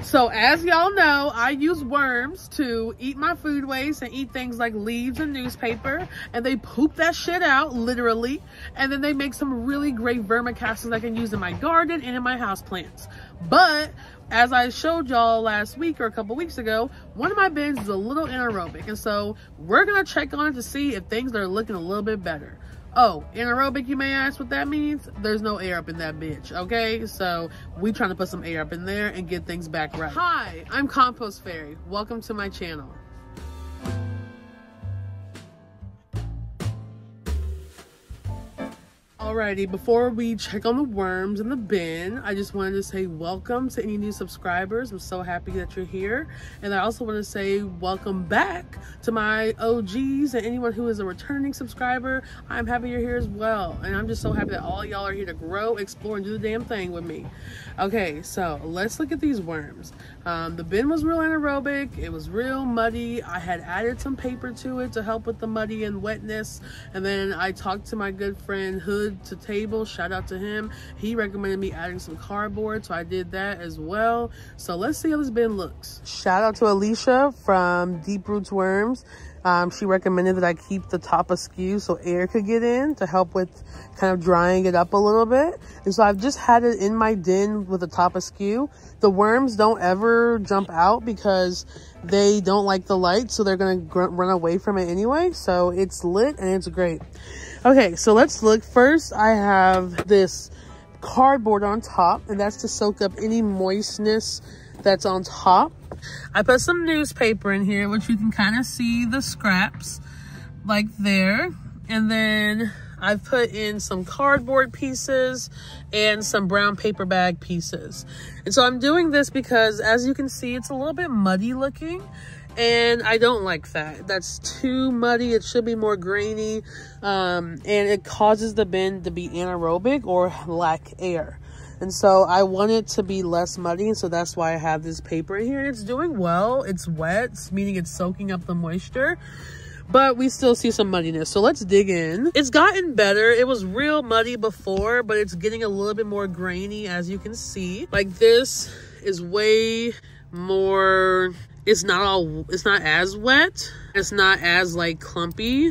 So as y'all know, I use worms to eat my food waste and eat things like leaves and newspaper, and they poop that shit out, literally, and then they make some really great vermicastles I can use in my garden and in my houseplants. But as I showed y'all last week or a couple weeks ago, one of my bins is a little anaerobic, and so we're gonna check on it to see if things are looking a little bit better. Oh, anaerobic, you may ask what that means? There's no air up in that bitch, okay? So we trying to put some air up in there and get things back right. Hi, I'm Compost Fairy. Welcome to my channel. Alrighty, before we check on the worms in the bin, I just wanted to say welcome to any new subscribers. I'm so happy that you're here. And I also want to say welcome back to my OGs and anyone who is a returning subscriber. I'm happy you're here as well. And I'm just so happy that all y'all are here to grow, explore, and do the damn thing with me. Okay, so let's look at these worms. The bin was real anaerobic. It was real muddy. I had added some paper to it to help with the muddy and wetness. And then I talked to my good friend Hood to Table, shout out to him. He recommended me adding some cardboard, so I did that as well. So let's see how this bin looks. Shout out to Alicia from Deep Roots Worms. She recommended that I keep the top askew so air could get in to help with kind of drying it up a little bit. And so I've just had it in my den with the top askew. The worms don't ever jump out because they don't like the light, so they're gonna run away from it anyway. So it's lit and it's great. Okay, so let's look. First, I have this cardboard on top, and that's to soak up any moistness that's on top. I put some newspaper in here, which you can kind of see the scraps like there. And then I put in some cardboard pieces and some brown paper bag pieces. And so I'm doing this because, as you can see, it's a little bit muddy looking. And I don't like that. That's too muddy. It should be more grainy. And it causes the bin to be anaerobic or lack air. And so I want it to be less muddy. So that's why I have this paper in here. And it's doing well. It's wet, meaning it's soaking up the moisture. But we still see some muddiness. So let's dig in. It's gotten better. It was real muddy before, but it's getting a little bit more grainy, as you can see. Like, this is way more... It's not as wet. It's not as like clumpy.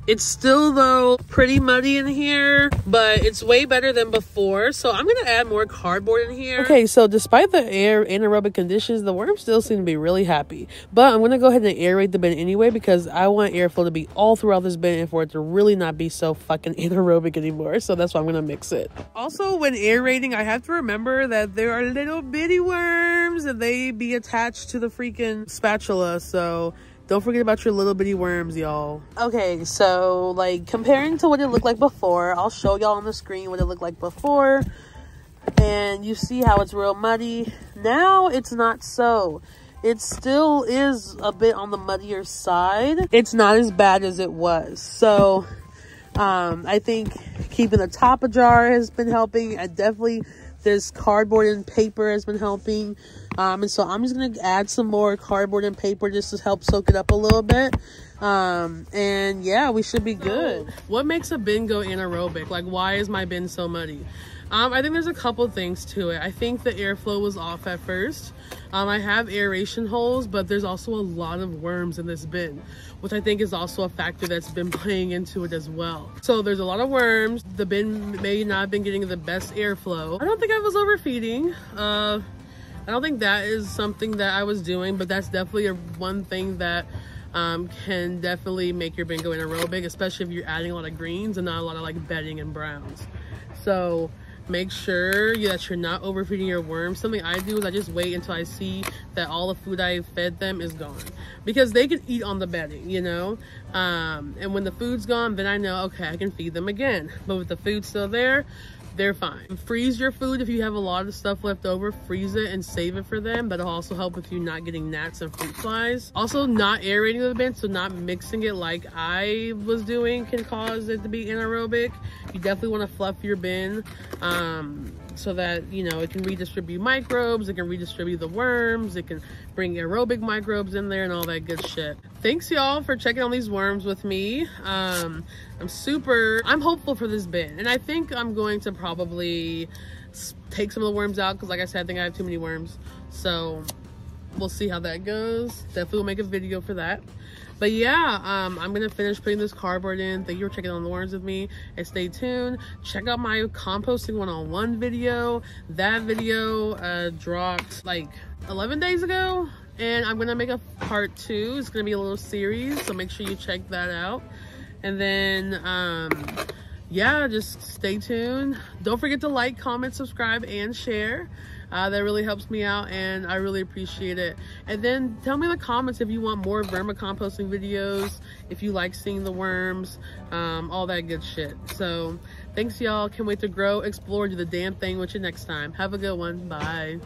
It's still, though, pretty muddy in here, but it's way better than before. So I'm going to add more cardboard in here. Okay, so despite the anaerobic conditions, the worms still seem to be really happy. But I'm going to go ahead and aerate the bin anyway because I want airflow to be all throughout this bin and for it to really not be so fucking anaerobic anymore. So that's why I'm going to mix it. Also, when aerating, I have to remember that there are little bitty worms and they be attached to the freaking spatula. So... don't forget about your little bitty worms, y'all. Okay, so like comparing to what it looked like before, I'll show y'all on the screen what it looked like before. And you see how it's real muddy. Now it's not so. It still is a bit on the muddier side. It's not as bad as it was. So I think keeping the top ajar has been helping. This cardboard and paper has been helping. And so I'm just going to add some more cardboard and paper just to help soak it up a little bit. And yeah, we should be good. What makes a bin go anaerobic? Like, why is my bin so muddy? I think there's a couple things to it. I think the airflow was off at first. I have aeration holes, but there's also a lot of worms in this bin, which I think is also a factor that's been playing into it as well. So there's a lot of worms. The bin may not have been getting the best airflow. I don't think I was overfeeding. I don't think that is something that I was doing, but that's definitely one thing that can definitely make your bin go anaerobic, especially if you're adding a lot of greens and not a lot of like bedding and browns. So make sure that you're not overfeeding your worms. Something I do is I just wait until I see that all the food I fed them is gone, because they can eat on the bedding, you know. And when the food's gone, then I know, okay, I can feed them again. But with the food still there, they're fine. Freeze your food. If you have a lot of stuff left over, freeze it and save it for them. That'll also help with you not getting gnats and fruit flies. Also, not aerating the bin, so not mixing it like I was doing can cause it to be anaerobic. You definitely want to fluff your bin so that, you know, it can redistribute microbes, it can redistribute the worms, it can bring aerobic microbes in there and all that good shit. Thanks y'all for checking on these worms with me. I'm hopeful for this bin, and I think I'm going to probably take some of the worms out, because like I said, I think I have too many worms. So we'll see how that goes. Definitely will make a video for that. But yeah, I'm gonna finish putting this cardboard in. Thank you for checking on the worms with me, and stay tuned. Check out my composting one-on-one video. That video dropped like 11 days ago, and I'm gonna make a part 2. It's gonna be a little series, so make sure you check that out. And then yeah, just stay tuned. Don't forget to like, comment, subscribe, and share. That really helps me out, and I really appreciate it. And then tell me in the comments if you want more vermicomposting videos, if you like seeing the worms, all that good shit. So thanks, y'all. Can't wait to grow, explore, do the damn thing with you next time. Have a good one. Bye.